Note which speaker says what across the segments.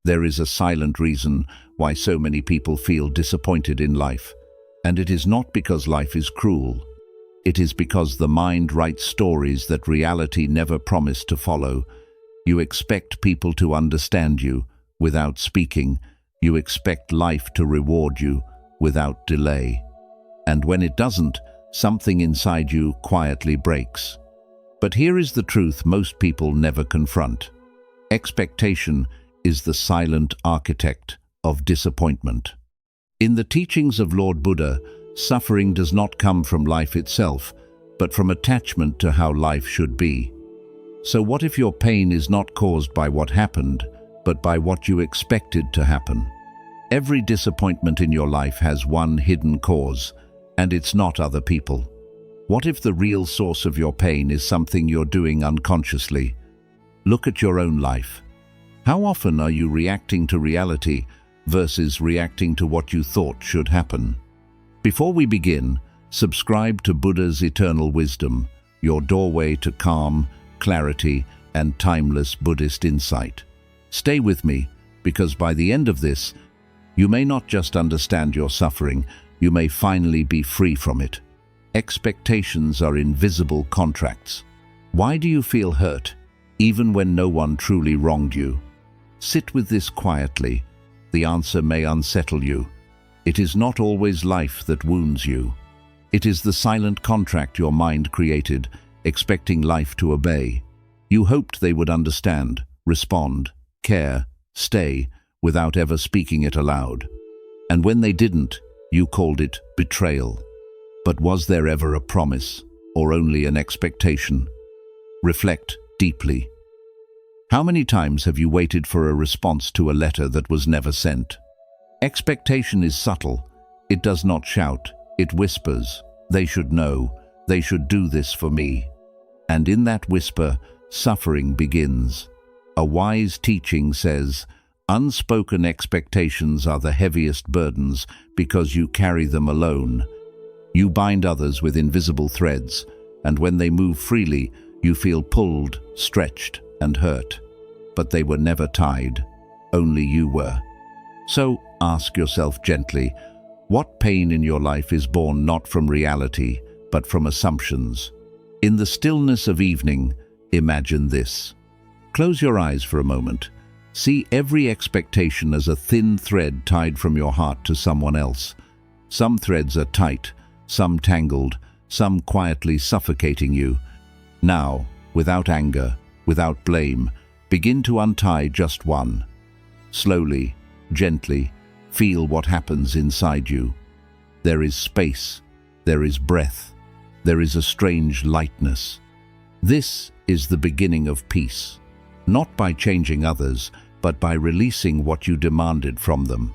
Speaker 1: There is a silent reason why so many people feel disappointed in life, and it is not because life is cruel. It is because the mind writes stories that reality never promised to follow. You expect people to understand you without speaking. You expect life to reward you without delay. And when it doesn't, something inside you quietly breaks. But here is the truth most people never confront. Expectation is the silent architect of disappointment. In the teachings of Lord Buddha, suffering does not come from life itself, but from attachment to how life should be. So what if your pain is not caused by what happened, but by what you expected to happen? Every disappointment in your life has one hidden cause, and it's not other people. What if the real source of your pain is something you're doing unconsciously? Look at your own life. How often are you reacting to reality versus reacting to what you thought should happen? Before we begin, subscribe to Buddha's Eternal Wisdom, your doorway to calm, clarity, and timeless Buddhist insight. Stay with me, because by the end of this, you may not just understand your suffering, you may finally be free from it. Expectations are invisible contracts. Why do you feel hurt, even when no one truly wronged you? Sit with this quietly. The answer may unsettle you. It is not always life that wounds you. It is the silent contract your mind created, expecting life to obey. You hoped they would understand, respond, care, stay, without ever speaking it aloud. And when they didn't, you called it betrayal. But was there ever a promise, or only an expectation? Reflect deeply. How many times have you waited for a response to a letter that was never sent? Expectation is subtle. It does not shout. It whispers, "They should know. They should do this for me." And in that whisper, suffering begins. A wise teaching says, unspoken expectations are the heaviest burdens because you carry them alone. You bind others with invisible threads, and when they move freely, you feel pulled, stretched, and hurt. But they were never tied. Only you were. So ask yourself gently, what pain in your life is born not from reality, but from assumptions? In the stillness of evening, imagine this. Close your eyes for a moment. See every expectation as a thin thread tied from your heart to someone else. Some threads are tight, some tangled, some quietly suffocating you. Now, without anger, without blame, begin to untie just one. Slowly, gently, feel what happens inside you. There is space, there is breath, there is a strange lightness. This is the beginning of peace, not by changing others, but by releasing what you demanded from them.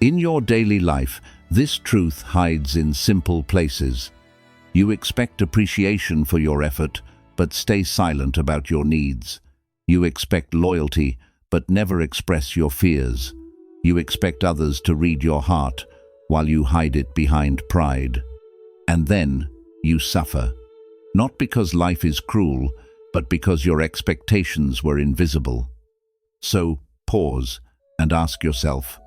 Speaker 1: In your daily life, this truth hides in simple places. You expect appreciation for your effort, but stay silent about your needs. You expect loyalty, but never express your fears. You expect others to read your heart, while you hide it behind pride. And then you suffer, not because life is cruel, but because your expectations were invisible. So pause and ask yourself,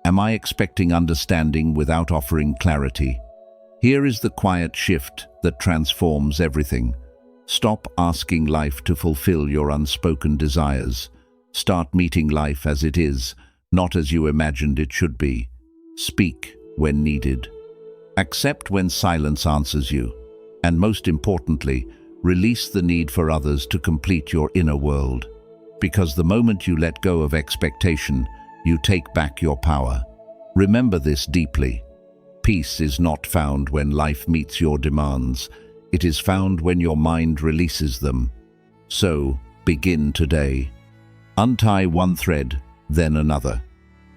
Speaker 1: am I expecting understanding without offering clarity? Here is the quiet shift that transforms everything. Stop asking life to fulfill your unspoken desires. Start meeting life as it is, not as you imagined it should be. Speak when needed. Accept when silence answers you. And most importantly, release the need for others to complete your inner world. Because the moment you let go of expectation, you take back your power. Remember this deeply. Peace is not found when life meets your demands. It is found when your mind releases them. So, begin today. Untie one thread, then another.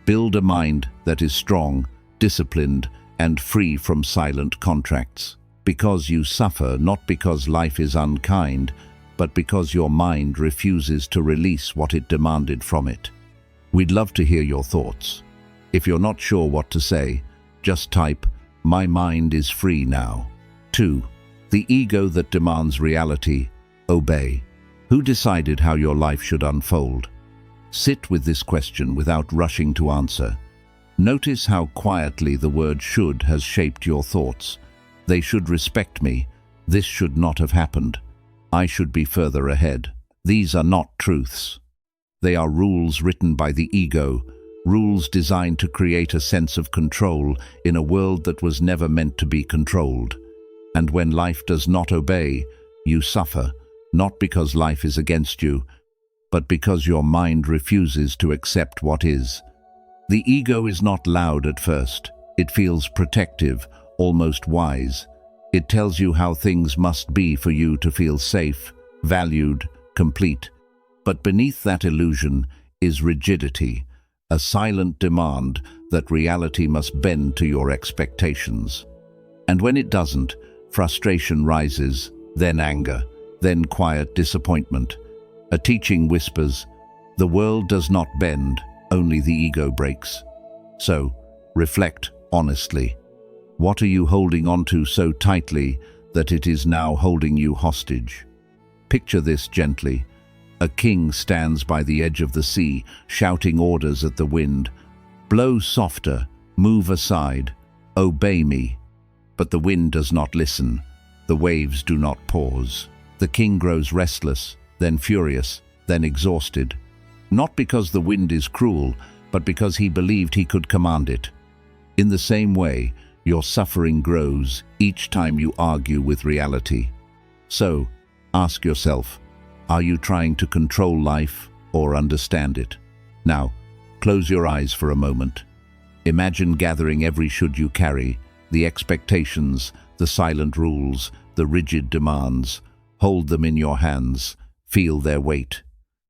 Speaker 1: Build a mind that is strong, disciplined, and free from silent contracts. Because you suffer not because life is unkind, but because your mind refuses to release what it demanded from it. We'd love to hear your thoughts. If you're not sure what to say, just type, "My mind is free now." 2. The ego that demands reality. Obey. Who decided how your life should unfold? Sit with this question without rushing to answer. Notice how quietly the word should has shaped your thoughts. They should respect me. This should not have happened. I should be further ahead. These are not truths. They are rules written by the ego, rules designed to create a sense of control in a world that was never meant to be controlled. And when life does not obey, you suffer, not because life is against you, but because your mind refuses to accept what is. The ego is not loud at first. It feels protective, almost wise. It tells you how things must be for you to feel safe, valued, complete. But beneath that illusion is rigidity, a silent demand that reality must bend to your expectations. And when it doesn't, frustration rises, then anger, then quiet disappointment. A teaching whispers, the world does not bend, only the ego breaks. So, reflect honestly. What are you holding onto so tightly that it is now holding you hostage? Picture this gently. A king stands by the edge of the sea, shouting orders at the wind. Blow softer, move aside, obey me. But the wind does not listen. The waves do not pause. The king grows restless, then furious, then exhausted. Not because the wind is cruel, but because he believed he could command it. In the same way, your suffering grows each time you argue with reality. So, ask yourself, are you trying to control life or understand it? Now, close your eyes for a moment. Imagine gathering every should you carry, the expectations, the silent rules, the rigid demands. Hold them in your hands. Feel their weight.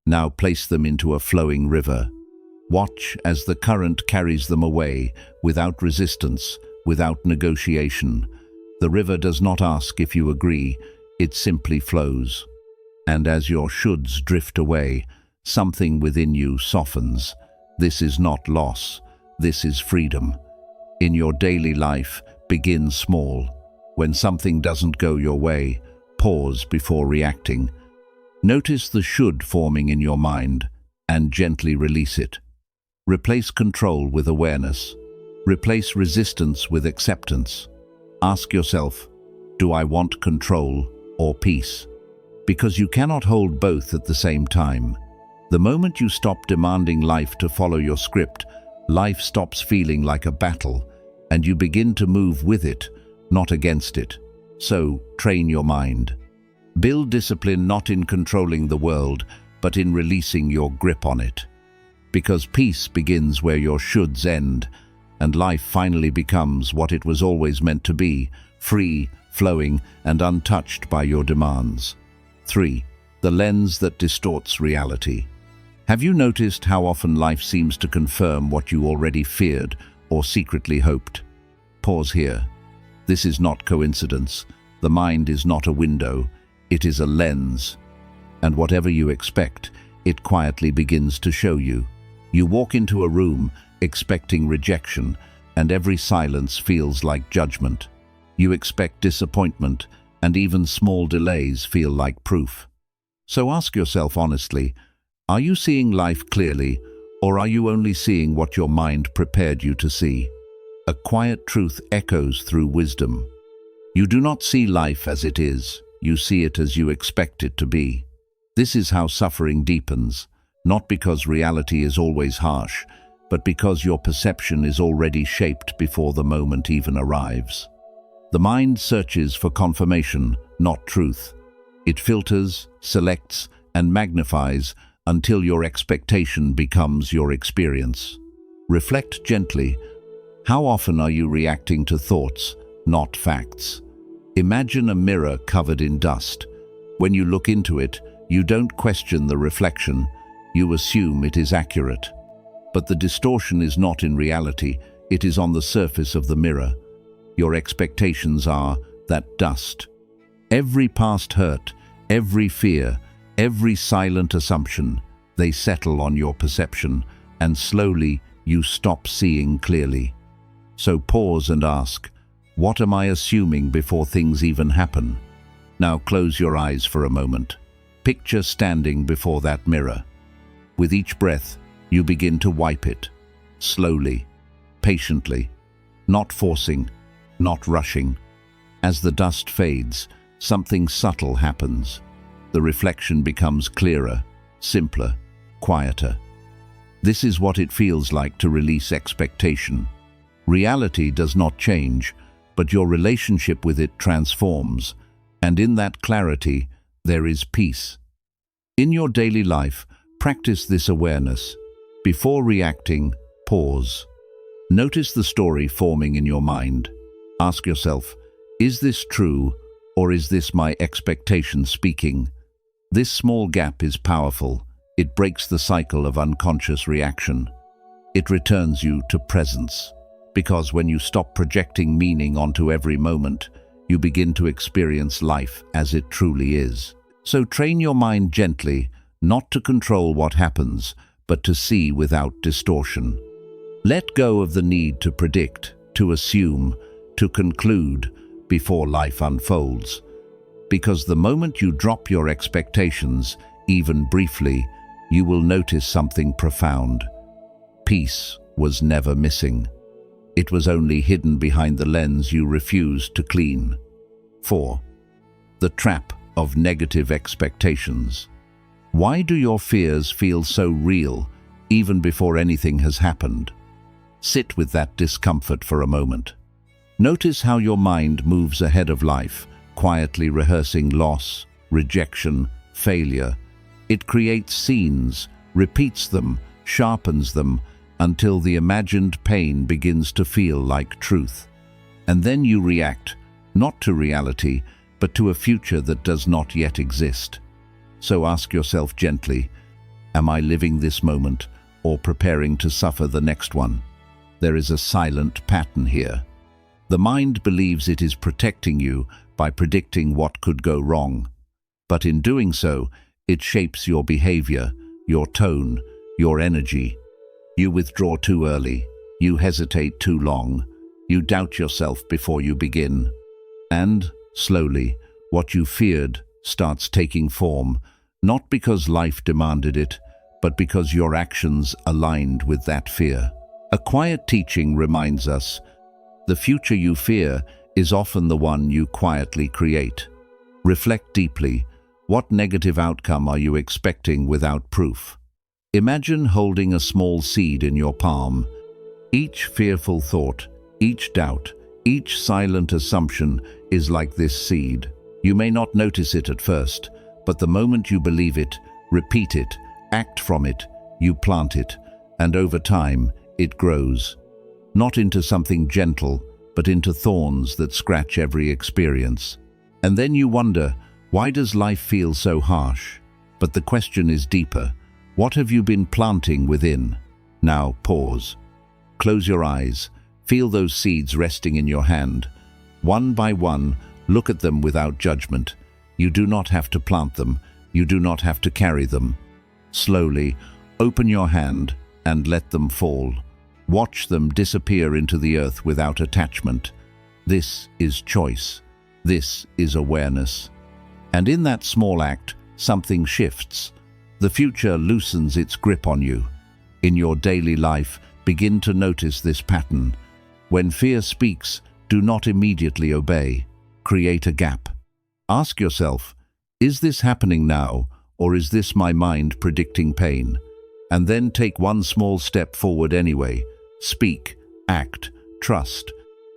Speaker 1: Now place them into a flowing river. Watch as the current carries them away, without resistance, without negotiation. The river does not ask if you agree, it simply flows. And as your shoulds drift away, something within you softens. This is not loss, this is freedom. In your daily life, begin small. When something doesn't go your way, pause before reacting. Notice the should forming in your mind and gently release it. Replace control with awareness. Replace resistance with acceptance. Ask yourself, do I want control or peace? Because you cannot hold both at the same time. The moment you stop demanding life to follow your script, life stops feeling like a battle, and you begin to move with it, not against it. So, train your mind. Build discipline not in controlling the world, but in releasing your grip on it. Because peace begins where your shoulds end, and life finally becomes what it was always meant to be, free, flowing, and untouched by your demands. 3. The lens that distorts reality. Have you noticed how often life seems to confirm what you already feared or secretly hoped? Pause here. This is not coincidence. The mind is not a window. It is a lens. And whatever you expect, it quietly begins to show you. You walk into a room expecting rejection, and every silence feels like judgment. You expect disappointment, and even small delays feel like proof. So ask yourself honestly, are you seeing life clearly, or are you only seeing what your mind prepared you to see? A quiet truth echoes through wisdom. You do not see life as it is, you see it as you expect it to be. This is how suffering deepens, not because reality is always harsh, but because your perception is already shaped before the moment even arrives. The mind searches for confirmation, not truth. It filters, selects, and magnifies until your expectation becomes your experience. Reflect gently. How often are you reacting to thoughts, not facts? Imagine a mirror covered in dust. When you look into it, you don't question the reflection, you assume it is accurate. But the distortion is not in reality, it is on the surface of the mirror. Your expectations are that dust. Every past hurt, every fear, every silent assumption, they settle on your perception, and slowly you stop seeing clearly. So pause and ask, what am I assuming before things even happen? Now close your eyes for a moment. Picture standing before that mirror. With each breath, you begin to wipe it, slowly, patiently, not forcing, not rushing. As the dust fades, something subtle happens. The reflection becomes clearer, simpler, quieter. This is what it feels like to release expectation. Reality does not change, but your relationship with it transforms, and in that clarity, there is peace. In your daily life, practice this awareness. Before reacting, pause. Notice the story forming in your mind. Ask yourself, is this true, or is this my expectation speaking? This small gap is powerful. It breaks the cycle of unconscious reaction. It returns you to presence. Because when you stop projecting meaning onto every moment, you begin to experience life as it truly is. So train your mind gently, not to control what happens, but to see without distortion. Let go of the need to predict, to assume, to conclude before life unfolds. Because the moment you drop your expectations, even briefly, you will notice something profound. Peace was never missing. It was only hidden behind the lens you refused to clean. 4. The trap of negative expectations. Why do your fears feel so real, even before anything has happened? Sit with that discomfort for a moment. Notice how your mind moves ahead of life, quietly rehearsing loss, rejection, failure. It creates scenes, repeats them, sharpens them, until the imagined pain begins to feel like truth. And then you react, not to reality, but to a future that does not yet exist. So ask yourself gently, am I living this moment or preparing to suffer the next one? There is a silent pattern here. The mind believes it is protecting you by predicting what could go wrong. But in doing so, it shapes your behavior, your tone, your energy. You withdraw too early, you hesitate too long, you doubt yourself before you begin. And, slowly, what you feared starts taking form, not because life demanded it, but because your actions aligned with that fear. A quiet teaching reminds us, the future you fear is often the one you quietly create. Reflect deeply. What negative outcome are you expecting without proof? Imagine holding a small seed in your palm. Each fearful thought, each doubt, each silent assumption is like this seed. You may not notice it at first, but the moment you believe it, repeat it, act from it, you plant it, and over time, it grows. Not into something gentle, but into thorns that scratch every experience. And then you wonder, why does life feel so harsh? But the question is deeper. What have you been planting within? Now pause. Close your eyes. Feel those seeds resting in your hand. One by one, look at them without judgment. You do not have to plant them. You do not have to carry them. Slowly, open your hand and let them fall. Watch them disappear into the earth without attachment. This is choice. This is awareness. And in that small act, something shifts. The future loosens its grip on you. In your daily life, begin to notice this pattern. When fear speaks, do not immediately obey. Create a gap. Ask yourself, is this happening now, or is this my mind predicting pain? And then take one small step forward anyway. Speak, act, trust.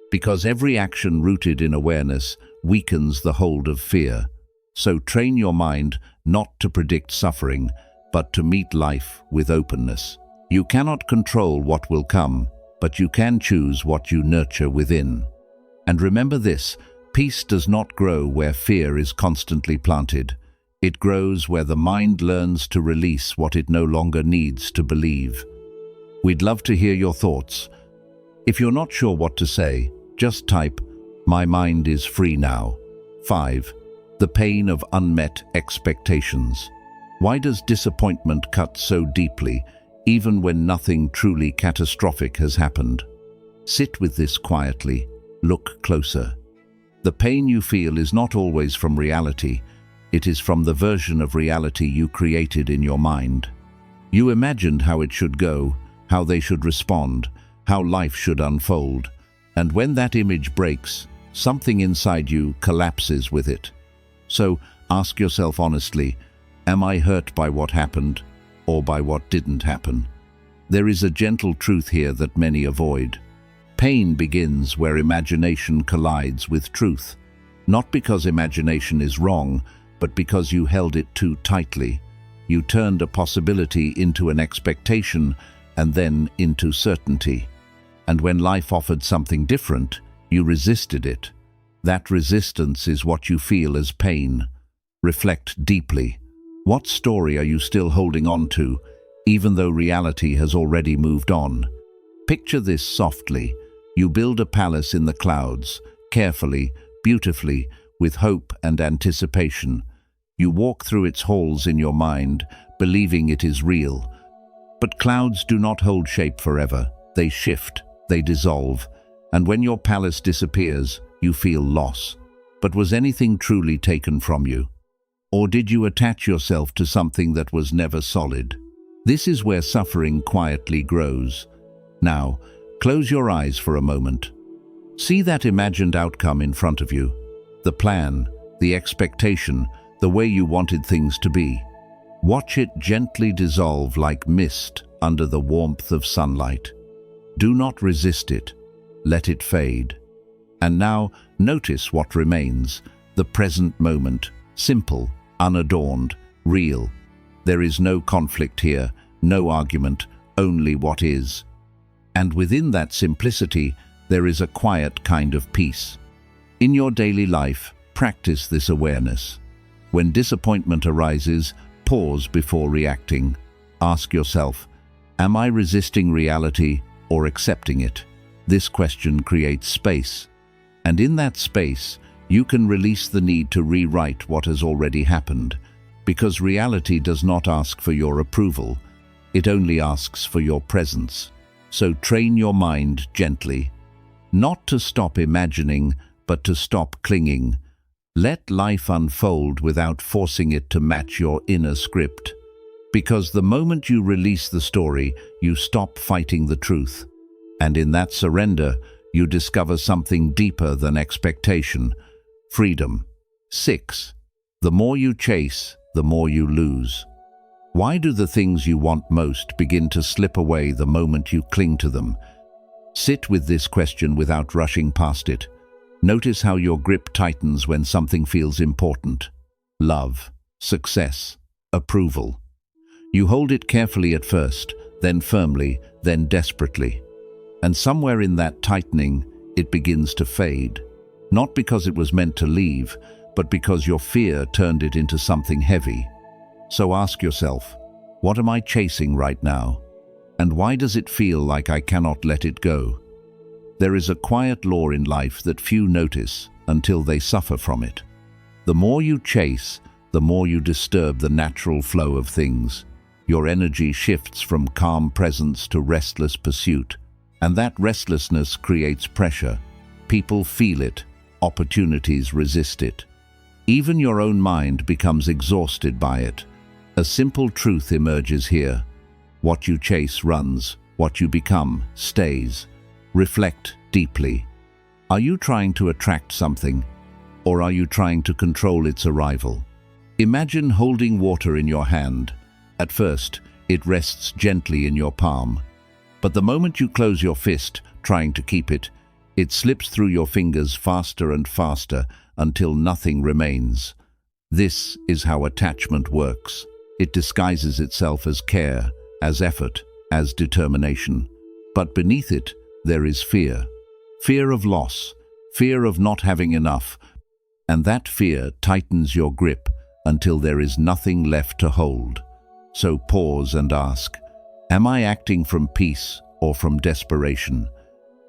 Speaker 1: Because every action rooted in awareness weakens the hold of fear. So train your mind not to predict suffering, but to meet life with openness. You cannot control what will come, but you can choose what you nurture within. And remember this, peace does not grow where fear is constantly planted. It grows where the mind learns to release what it no longer needs to believe. We'd love to hear your thoughts. If you're not sure what to say, just type, "My mind is free now." 5. The pain of unmet expectations. Why does disappointment cut so deeply, even when nothing truly catastrophic has happened? Sit with this quietly. Look closer. The pain you feel is not always from reality. It is from the version of reality you created in your mind. You imagined how it should go, how they should respond, how life should unfold. And when that image breaks, something inside you collapses with it. So ask yourself honestly, am I hurt by what happened or by what didn't happen? There is a gentle truth here that many avoid. Pain begins where imagination collides with truth. Not because imagination is wrong, but because you held it too tightly. You turned a possibility into an expectation and then into certainty. And when life offered something different, you resisted it. That resistance is what you feel as pain. Reflect deeply. What story are you still holding on to, even though reality has already moved on? Picture this softly. You build a palace in the clouds, carefully, beautifully, with hope and anticipation. You walk through its halls in your mind, believing it is real. But clouds do not hold shape forever. They shift, they dissolve, and when your palace disappears, you feel loss. But was anything truly taken from you? Or did you attach yourself to something that was never solid? This is where suffering quietly grows. Now, close your eyes for a moment. See that imagined outcome in front of you. The plan, the expectation, the way you wanted things to be. Watch it gently dissolve like mist under the warmth of sunlight. Do not resist it. Let it fade. And now, notice what remains. The present moment. Simple, unadorned, real. There is no conflict here, no argument, only what is. And within that simplicity, there is a quiet kind of peace. In your daily life, practice this awareness. When disappointment arises, pause before reacting. Ask yourself, am I resisting reality or accepting it? This question creates space. And in that space, you can release the need to rewrite what has already happened, because reality does not ask for your approval. It only asks for your presence. So train your mind gently, not to stop imagining, but to stop clinging. Let life unfold without forcing it to match your inner script. Because the moment you release the story, you stop fighting the truth. And in that surrender, you discover something deeper than expectation. Freedom. 6. The more you chase, the more you lose. Why do the things you want most begin to slip away the moment you cling to them? Sit with this question without rushing past it. Notice how your grip tightens when something feels important. Love, success, approval. You hold it carefully at first, then firmly, then desperately. And somewhere in that tightening, it begins to fade. Not because it was meant to leave, but because your fear turned it into something heavy. So ask yourself, what am I chasing right now? And why does it feel like I cannot let it go? There is a quiet law in life that few notice until they suffer from it. The more you chase, the more you disturb the natural flow of things. Your energy shifts from calm presence to restless pursuit, and that restlessness creates pressure. People feel it, opportunities resist it. Even your own mind becomes exhausted by it. A simple truth emerges here. What you chase runs, what you become stays. Reflect deeply. Are you trying to attract something, or are you trying to control its arrival? Imagine holding water in your hand. At first, it rests gently in your palm. But the moment you close your fist, trying to keep it, it slips through your fingers faster and faster until nothing remains. This is how attachment works. It disguises itself as care, as effort, as determination. But beneath it, there is fear. Fear of loss, fear of not having enough. And that fear tightens your grip until there is nothing left to hold. So pause and ask, am I acting from peace or from desperation?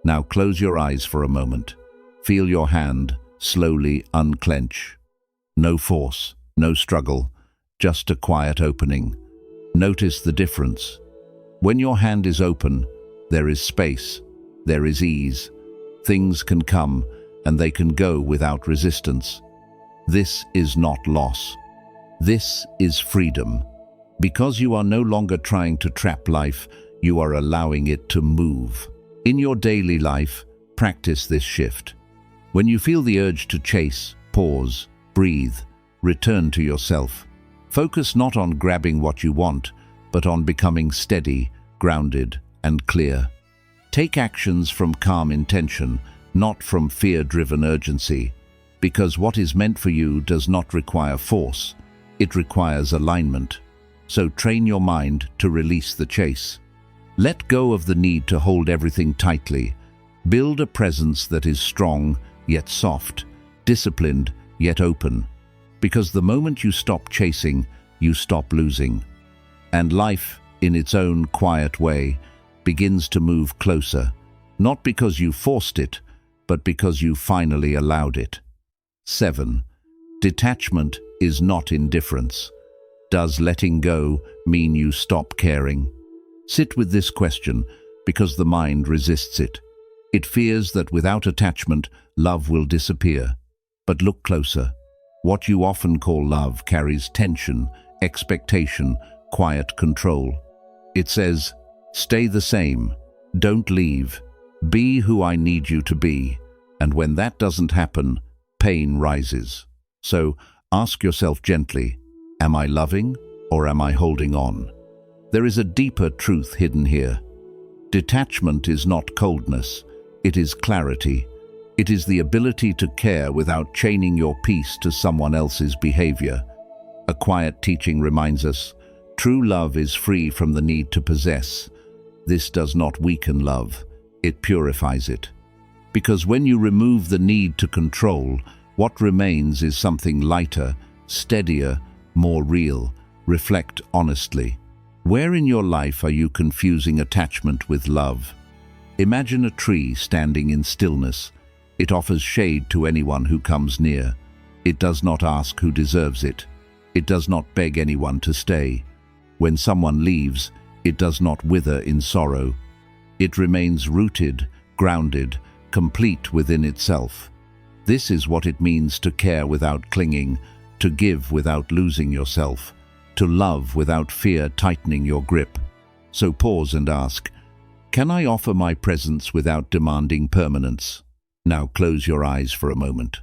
Speaker 1: Now close your eyes for a moment. Feel your hand slowly unclench. No force, no struggle, just a quiet opening. Notice the difference. When your hand is open, there is space, there is ease. Things can come and they can go without resistance. This is not loss. This is freedom. Because you are no longer trying to trap life, you are allowing it to move. In your daily life, practice this shift. When you feel the urge to chase, pause, breathe, return to yourself. Focus not on grabbing what you want, but on becoming steady, grounded, and clear. Take actions from calm intention, not from fear-driven urgency, because what is meant for you does not require force, it requires alignment. So train your mind to release the chase. Let go of the need to hold everything tightly. Build a presence that is strong, yet soft, disciplined, yet open. Because the moment you stop chasing, you stop losing. And life, in its own quiet way, begins to move closer, not because you forced it, but because you finally allowed it. 7. Detachment is not indifference. Does letting go mean you stop caring? Sit with this question, because the mind resists it. It fears that without attachment, love will disappear. But look closer. What you often call love carries tension, expectation, quiet control. It says, stay the same, don't leave, be who I need you to be. And when that doesn't happen, pain rises. So ask yourself gently, am I loving or am I holding on? There is a deeper truth hidden here. Detachment is not coldness, it is clarity. It is the ability to care without chaining your peace to someone else's behavior. A quiet teaching reminds us, true love is free from the need to possess. This does not weaken love, it purifies it. Because when you remove the need to control, what remains is something lighter, steadier, more real. Reflect honestly. Where in your life are you confusing attachment with love? Imagine a tree standing in stillness. It offers shade to anyone who comes near. It does not ask who deserves it. It does not beg anyone to stay. When someone leaves, it does not wither in sorrow. It remains rooted, grounded, complete within itself. This is what it means to care without clinging, to give without losing yourself, to love without fear tightening your grip. So pause and ask, can I offer my presence without demanding permanence? Now close your eyes for a moment.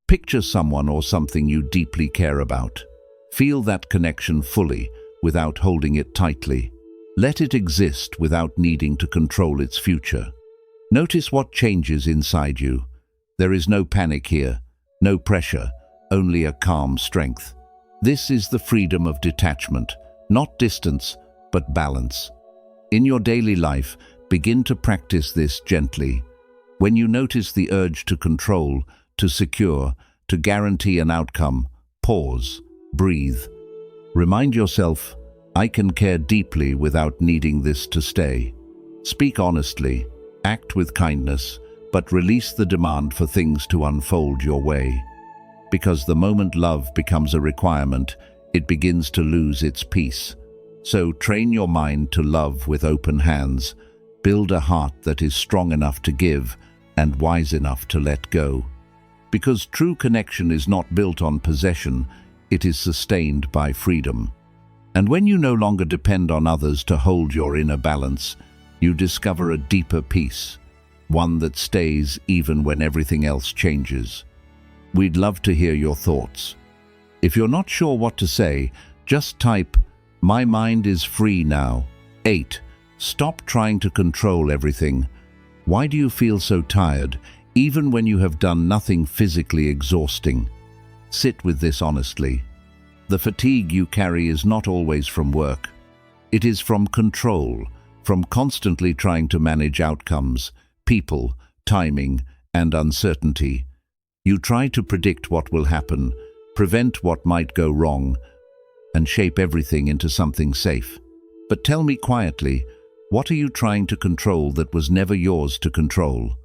Speaker 1: Picture someone or something you deeply care about. Feel that connection fully, without holding it tightly. Let it exist without needing to control its future. Notice what changes inside you. There is no panic here, no pressure, only a calm strength. This is the freedom of detachment, not distance, but balance. In your daily life, begin to practice this gently. When you notice the urge to control, to secure, to guarantee an outcome, pause, breathe. Remind yourself, I can care deeply without needing this to stay. Speak honestly, act with kindness, but release the demand for things to unfold your way. Because the moment love becomes a requirement, it begins to lose its peace. So train your mind to love with open hands. Build a heart that is strong enough to give and wise enough to let go. Because true connection is not built on possession, it is sustained by freedom. And when you no longer depend on others to hold your inner balance, you discover a deeper peace, one that stays even when everything else changes. We'd love to hear your thoughts. If you're not sure what to say, just type, "My mind is free now." 8. Stop trying to control everything. Why do you feel so tired, even when you have done nothing physically exhausting? Sit with this honestly. The fatigue you carry is not always from work. It is from control, from constantly trying to manage outcomes, people, timing, and uncertainty. You try to predict what will happen, prevent what might go wrong, and shape everything into something safe. But tell me quietly, what are you trying to control that was never yours to control?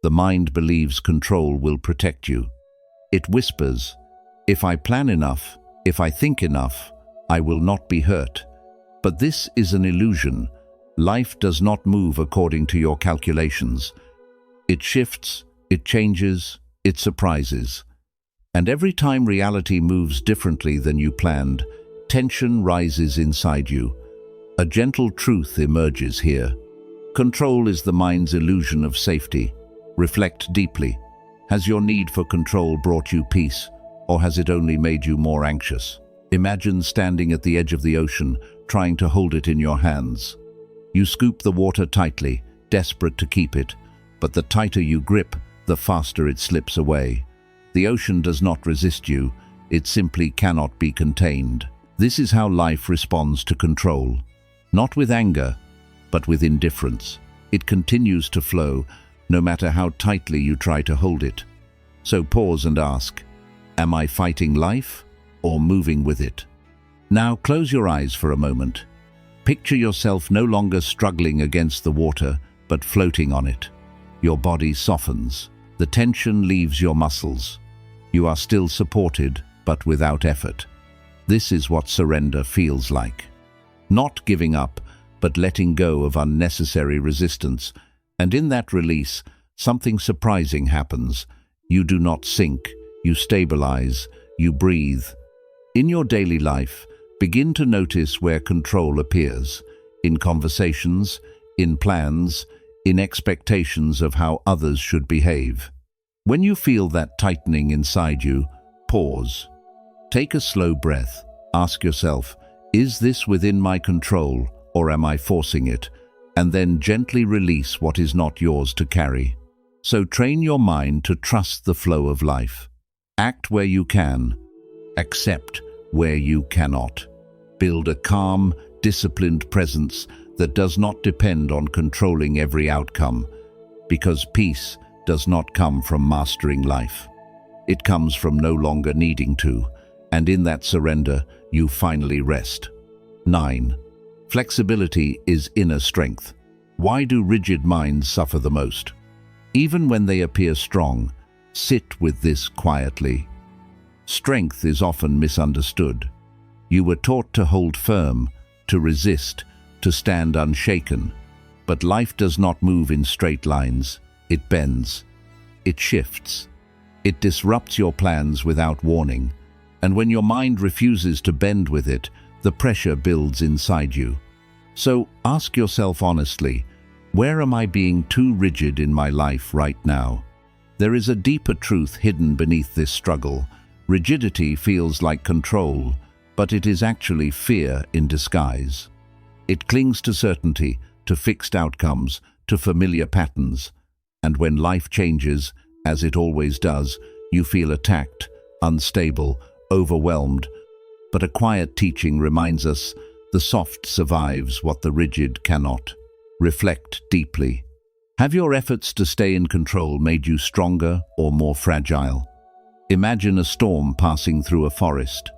Speaker 1: The mind believes control will protect you. It whispers, "If I plan enough, if I think enough, I will not be hurt." But this is an illusion. Life does not move according to your calculations. It shifts, it changes, it surprises. And every time reality moves differently than you planned, Tension rises inside you. A gentle truth emerges here. Control is the mind's illusion of safety. Reflect deeply. Has your need for control brought you peace, or has it only made you more anxious? Imagine standing at the edge of the ocean, trying to hold it in your hands. You scoop the water tightly, desperate to keep it, but the tighter you grip, the faster it slips away. The ocean does not resist you, it simply cannot be contained. This is how life responds to control. Not with anger, but with indifference. It continues to flow, no matter how tightly you try to hold it. So pause and ask, am I fighting life or moving with it? Now close your eyes for a moment. Picture yourself no longer struggling against the water, but floating on it. Your body softens. The tension leaves your muscles. You are still supported, but without effort. This is what surrender feels like. Not giving up, but letting go of unnecessary resistance. And in that release, something surprising happens. You do not sink, you stabilize, you breathe. In your daily life, begin to notice where control appears. In conversations, in plans, in expectations of how others should behave. When you feel that tightening inside you, pause. Take a slow breath. Ask yourself, is this within my control, or am I forcing it? And then gently release what is not yours to carry. So train your mind to trust the flow of life. Act where you can. Accept where you cannot. Build a calm, disciplined presence that does not depend on controlling every outcome, because peace does not come from mastering life. It comes from no longer needing to, and in that surrender, you finally rest. 9. Flexibility is inner strength. Why do rigid minds suffer the most? Even when they appear strong, sit with this quietly. Strength is often misunderstood. You were taught to hold firm, to resist, to stand unshaken. But life does not move in straight lines. It bends. It shifts. It disrupts your plans without warning. And when your mind refuses to bend with it, the pressure builds inside you. So ask yourself honestly, where am I being too rigid in my life right now? There is a deeper truth hidden beneath this struggle. Rigidity feels like control, but it is actually fear in disguise. It clings to certainty, to fixed outcomes, to familiar patterns. And when life changes, as it always does, you feel attacked, unstable, overwhelmed. But a quiet teaching reminds us, the soft survives what the rigid cannot. Reflect deeply. Have your efforts to stay in control made you stronger or more fragile? Imagine a storm passing through a forest.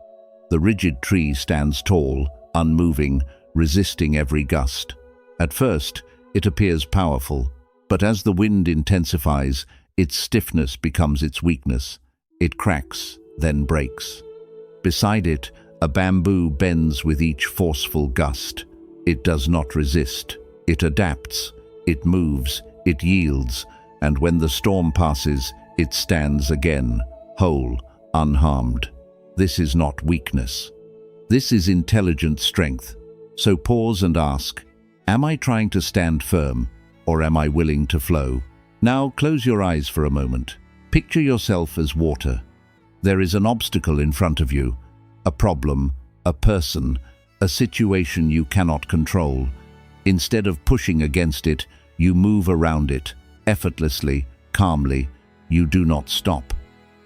Speaker 1: The rigid tree stands tall, unmoving, resisting every gust. At first, it appears powerful, but as the wind intensifies, its stiffness becomes its weakness. It cracks, then breaks. Beside it, a bamboo bends with each forceful gust. It does not resist. It adapts. It moves. It yields. And when the storm passes, it stands again, whole, unharmed. This is not weakness. This is intelligent strength. So pause and ask, am I trying to stand firm, or am I willing to flow? Now close your eyes for a moment. Picture yourself as water. There is an obstacle in front of you, a problem, a person, a situation you cannot control. Instead of pushing against it, you move around it, effortlessly, calmly. You do not stop.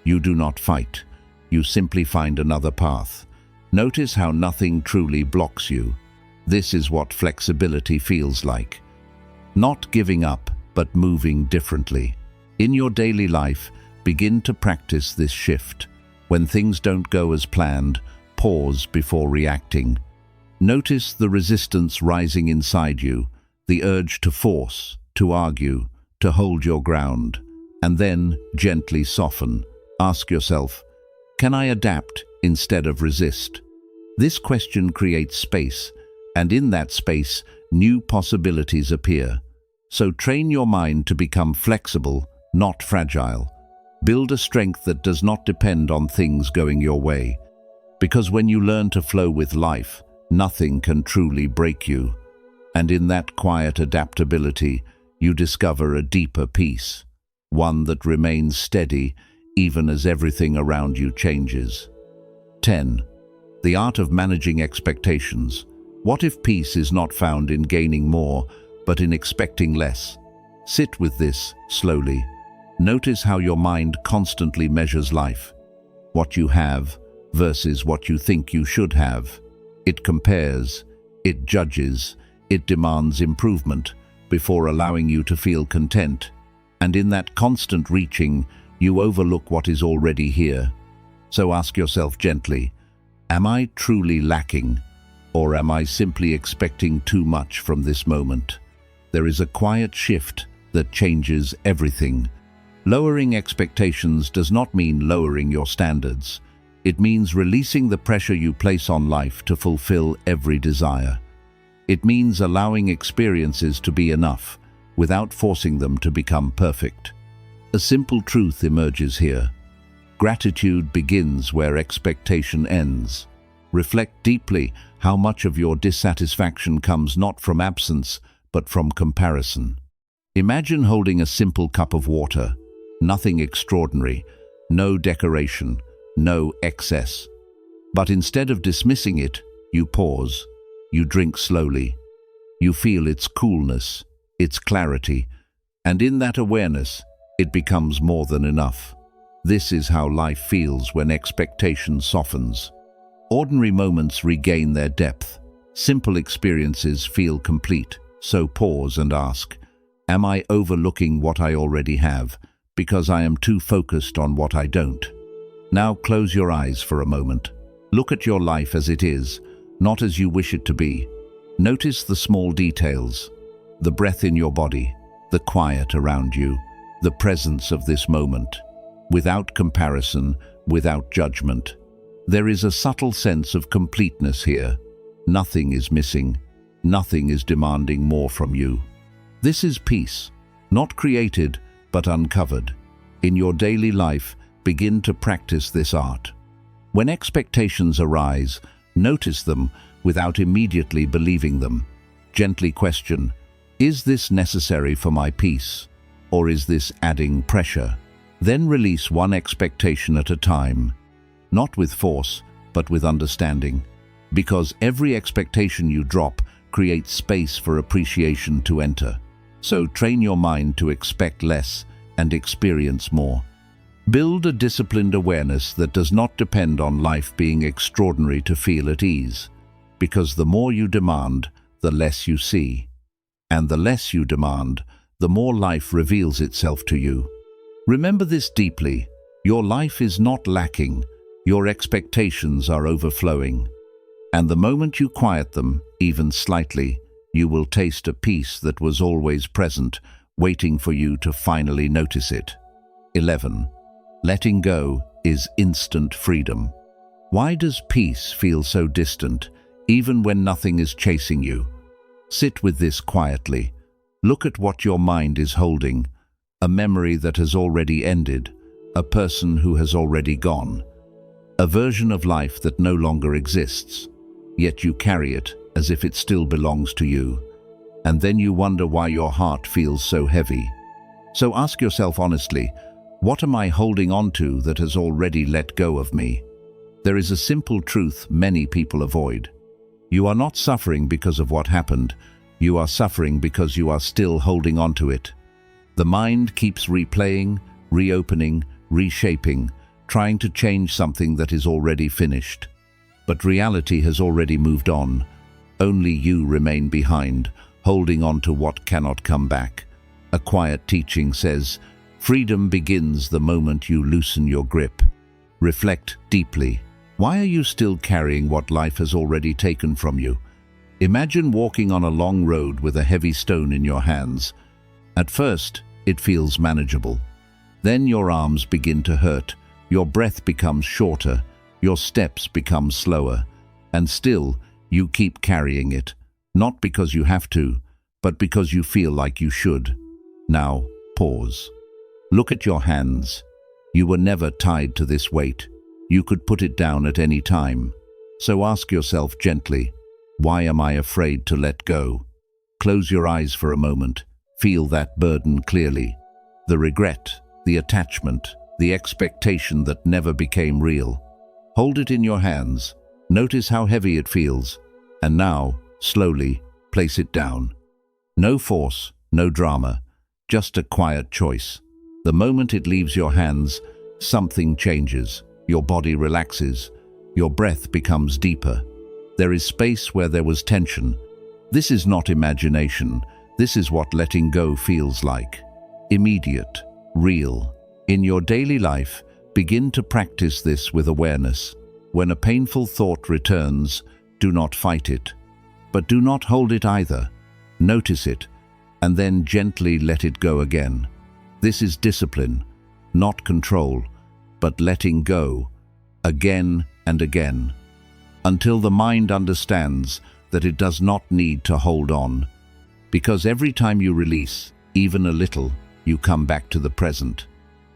Speaker 1: You do not fight. You simply find another path. Notice how nothing truly blocks you. This is what flexibility feels like. Not giving up, but moving differently. In your daily life, begin to practice this shift. When things don't go as planned, pause before reacting. Notice the resistance rising inside you, the urge to force, to argue, to hold your ground, and then gently soften. Ask yourself, can I adapt instead of resist? This question creates space, and in that space, new possibilities appear. So train your mind to become flexible, not fragile. Build a strength that does not depend on things going your way. Because when you learn to flow with life, nothing can truly break you. And in that quiet adaptability, you discover a deeper peace, one that remains steady even as everything around you changes. 10. The art of managing expectations. What if peace is not found in gaining more, but in expecting less? Sit with this slowly. Notice how your mind constantly measures life. What you have versus what you think you should have. It compares, it judges, it demands improvement before allowing you to feel content. And in that constant reaching, you overlook what is already here. So ask yourself gently, am I truly lacking, or am I simply expecting too much from this moment? There is a quiet shift that changes everything. Lowering expectations does not mean lowering your standards. It means releasing the pressure you place on life to fulfill every desire. It means allowing experiences to be enough, without forcing them to become perfect. A simple truth emerges here. Gratitude begins where expectation ends. Reflect deeply how much of your dissatisfaction comes not from absence, but from comparison. Imagine holding a simple cup of water, nothing extraordinary, no decoration, no excess. But instead of dismissing it, you pause, you drink slowly. You feel its coolness, its clarity, and in that awareness, it becomes more than enough. This is how life feels when expectation softens. Ordinary moments regain their depth. Simple experiences feel complete. So pause and ask, am I overlooking what I already have because I am too focused on what I don't? Now close your eyes for a moment. Look at your life as it is, not as you wish it to be. Notice the small details, the breath in your body, the quiet around you, the presence of this moment. Without comparison, without judgment. There is a subtle sense of completeness here. Nothing is missing. Nothing is demanding more from you. This is peace, not created, but uncovered. In your daily life, begin to practice this art. When expectations arise, notice them without immediately believing them. Gently question, is this necessary for my peace? Or is this adding pressure? Then release one expectation at a time, not with force, but with understanding. Because every expectation you drop creates space for appreciation to enter. So train your mind to expect less and experience more. Build a disciplined awareness that does not depend on life being extraordinary to feel at ease. Because the more you demand, the less you see. And the less you demand, the more life reveals itself to you. Remember this deeply. Your life is not lacking. Your expectations are overflowing. And the moment you quiet them, even slightly, you will taste a peace that was always present, waiting for you to finally notice it. 11. Letting go is instant freedom. Why does peace feel so distant, even when nothing is chasing you? Sit with this quietly. Look at what your mind is holding. A memory that has already ended, a person who has already gone, a version of life that no longer exists, yet you carry it as if it still belongs to you. And then you wonder why your heart feels so heavy. So ask yourself honestly, what am I holding on to that has already let go of me? There is a simple truth many people avoid. You are not suffering because of what happened. You are suffering because you are still holding on to it. The mind keeps replaying, reopening, reshaping, trying to change something that is already finished. But reality has already moved on. Only you remain behind, holding on to what cannot come back. A quiet teaching says, freedom begins the moment you loosen your grip. Reflect deeply. Why are you still carrying what life has already taken from you? Imagine walking on a long road with a heavy stone in your hands. At first, it feels manageable. Then your arms begin to hurt, your breath becomes shorter, your steps become slower, and still you keep carrying it, not because you have to, but because you feel like you should. Now, pause. Look at your hands. You were never tied to this weight. You could put it down at any time. So ask yourself gently, why am I afraid to let go? Close your eyes for a moment. Feel that burden clearly. The regret, the attachment, the expectation that never became real. Hold it in your hands. Notice how heavy it feels. And now, slowly, place it down. No force, no drama, just a quiet choice. The moment it leaves your hands, something changes. Your body relaxes. Your breath becomes deeper. There is space where there was tension. This is not imagination. This is what letting go feels like. Immediate, real. In your daily life, begin to practice this with awareness. When a painful thought returns, do not fight it. But do not hold it either. Notice it, and then gently let it go again. This is discipline, not control, but letting go, again and again, until the mind understands that it does not need to hold on. Because every time you release, even a little, you come back to the present.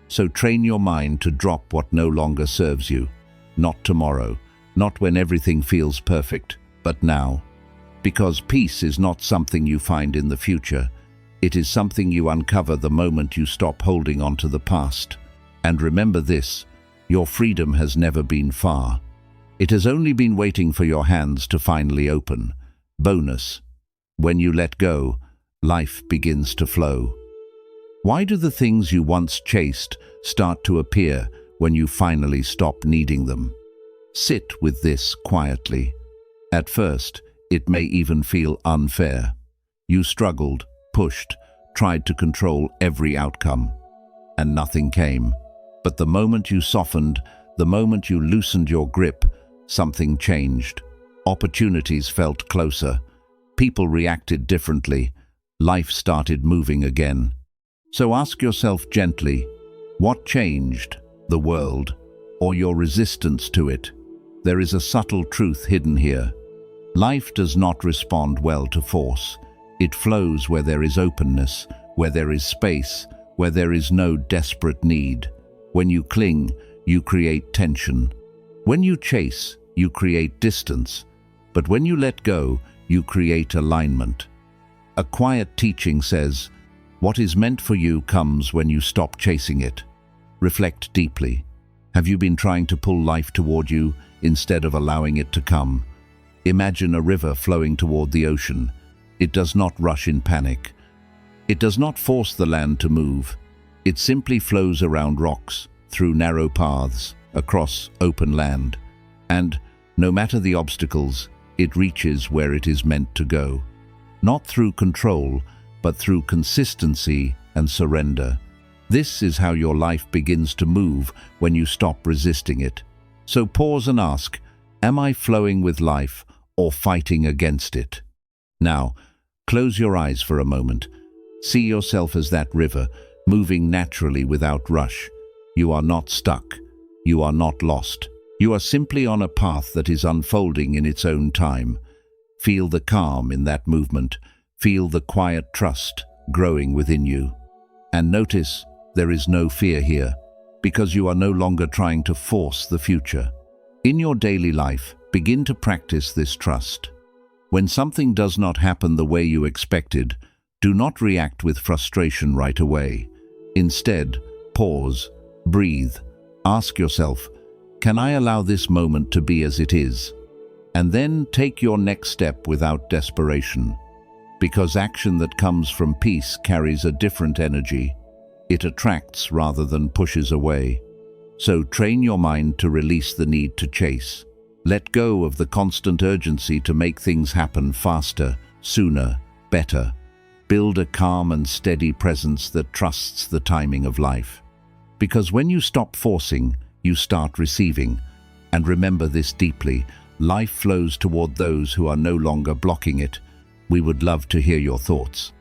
Speaker 1: So train your mind to drop what no longer serves you. Not tomorrow, not when everything feels perfect, but now. Because peace is not something you find in the future. It is something you uncover the moment you stop holding on to the past. And remember this, your freedom has never been far. It has only been waiting for your hands to finally open. Bonus: when you let go, life begins to flow. Why do the things you once chased start to appear when you finally stop needing them? Sit with this quietly. At first, it may even feel unfair. You struggled, pushed, tried to control every outcome, and nothing came. But the moment you softened, the moment you loosened your grip, something changed. Opportunities felt closer. People reacted differently. Life started moving again. So ask yourself gently, what changed? The world, or your resistance to it? There is a subtle truth hidden here. Life does not respond well to force. It flows where there is openness, where there is space, where there is no desperate need. When you cling, you create tension. When you chase, you create distance. But when you let go, you create alignment. A quiet teaching says, what is meant for you comes when you stop chasing it. Reflect deeply. Have you been trying to pull life toward you instead of allowing it to come? Imagine a river flowing toward the ocean. It does not rush in panic. It does not force the land to move. It simply flows around rocks, through narrow paths, across open land. And, no matter the obstacles, it reaches where it is meant to go. Not through control, but through consistency and surrender. This is how your life begins to move when you stop resisting it. So pause and ask, am I flowing with life or fighting against it? Now, close your eyes for a moment. See yourself as that river, moving naturally without rush. You are not stuck. You are not lost. You are simply on a path that is unfolding in its own time. Feel the calm in that movement. Feel the quiet trust growing within you. And notice there is no fear here, because you are no longer trying to force the future. In your daily life, begin to practice this trust. When something does not happen the way you expected, do not react with frustration right away. Instead, pause, breathe, ask yourself, can I allow this moment to be as it is? And then take your next step without desperation. Because action that comes from peace carries a different energy. It attracts rather than pushes away. So train your mind to release the need to chase. Let go of the constant urgency to make things happen faster, sooner, better. Build a calm and steady presence that trusts the timing of life. Because when you stop forcing, you start receiving. And remember this deeply, life flows toward those who are no longer blocking it. We would love to hear your thoughts.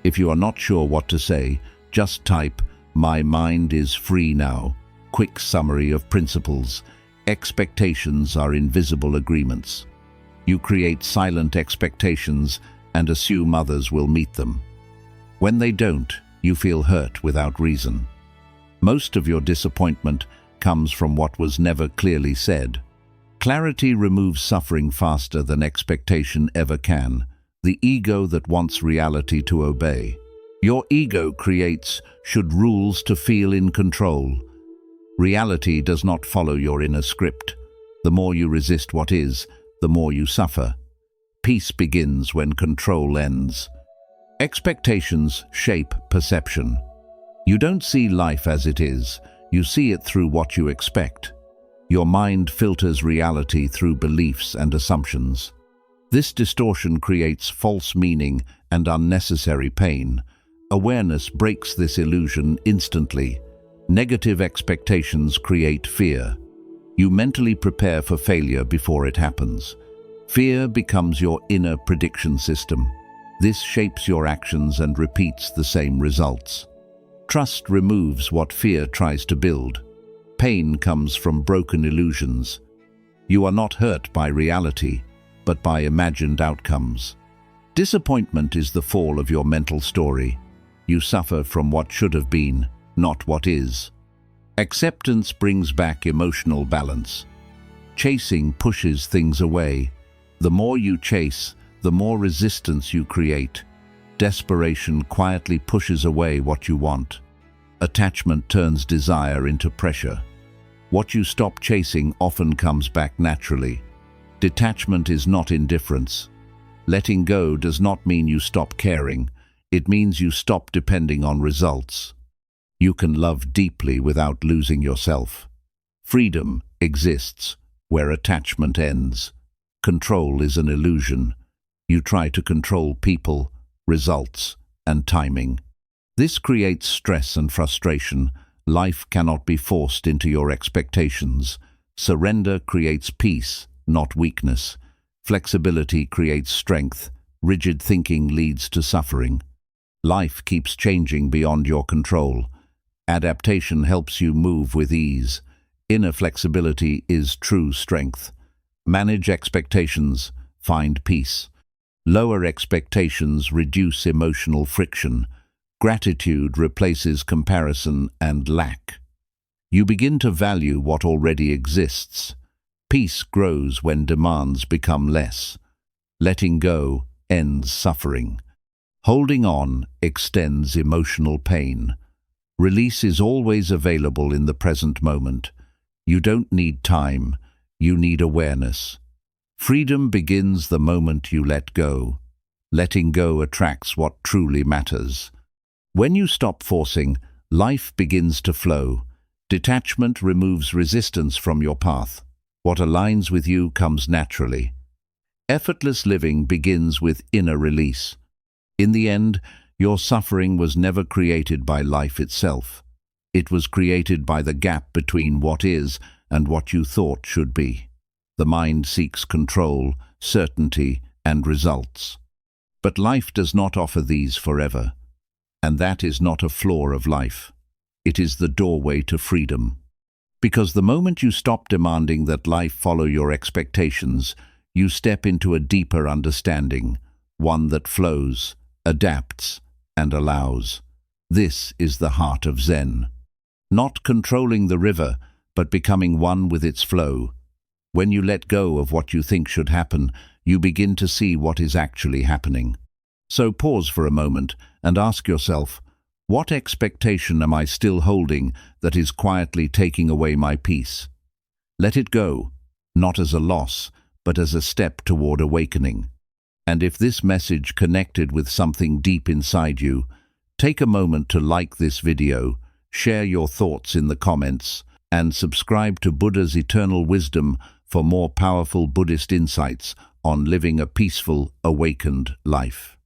Speaker 1: If you are not sure what to say, just type, "My mind is free now." Quick summary of principles. Expectations are invisible agreements. You create silent expectations and assume others will meet them. When they don't, you feel hurt without reason. Most of your disappointment comes from what was never clearly said. Clarity removes suffering faster than expectation ever can, the ego that wants reality to obey. Your ego creates should rules to feel in control. Reality does not follow your inner script. The more you resist what is, the more you suffer. Peace begins when control ends. Expectations shape perception. You don't see life as it is, you see it through what you expect. Your mind filters reality through beliefs and assumptions. This distortion creates false meaning and unnecessary pain. Awareness breaks this illusion instantly. Negative expectations create fear. You mentally prepare for failure before it happens. Fear becomes your inner prediction system. This shapes your actions and repeats the same results. Trust removes what fear tries to build. Pain comes from broken illusions. You are not hurt by reality, but by imagined outcomes. Disappointment is the fall of your mental story. You suffer from what should have been, not what is. Acceptance brings back emotional balance. Chasing pushes things away. The more you chase, the more resistance you create. Desperation quietly pushes away what you want. Attachment turns desire into pressure. What you stop chasing often comes back naturally. Detachment is not indifference. Letting go does not mean you stop caring. It means you stop depending on results. You can love deeply without losing yourself. Freedom exists where attachment ends. Control is an illusion. You try to control people, results, and timing. This creates stress and frustration. Life cannot be forced into your expectations. Surrender creates peace, not weakness. Flexibility creates strength. Rigid thinking leads to suffering. Life keeps changing beyond your control. Adaptation helps you move with ease. Inner flexibility is true strength. Manage expectations, find peace. Lower expectations reduce emotional friction. Gratitude replaces comparison and lack. You begin to value what already exists. Peace grows when demands become less. Letting go ends suffering. Holding on extends emotional pain. Release is always available in the present moment. You don't need time, you need awareness. Freedom begins the moment you let go. Letting go attracts what truly matters. When you stop forcing, life begins to flow. Detachment removes resistance from your path. What aligns with you comes naturally. Effortless living begins with inner release. In the end, your suffering was never created by life itself. It was created by the gap between what is and what you thought should be. The mind seeks control, certainty, and results. But life does not offer these forever. And that is not a flaw of life. It is the doorway to freedom. Because the moment you stop demanding that life follow your expectations, you step into a deeper understanding, one that flows, adapts, and allows. This is the heart of Zen. Not controlling the river, but becoming one with its flow. When you let go of what you think should happen, you begin to see what is actually happening. So pause for a moment and ask yourself, what expectation am I still holding that is quietly taking away my peace? Let it go, not as a loss, but as a step toward awakening. And if this message connected with something deep inside you, take a moment to like this video, share your thoughts in the comments, and subscribe to Buddha's Eternal Wisdom for more powerful Buddhist insights on living a peaceful, awakened life.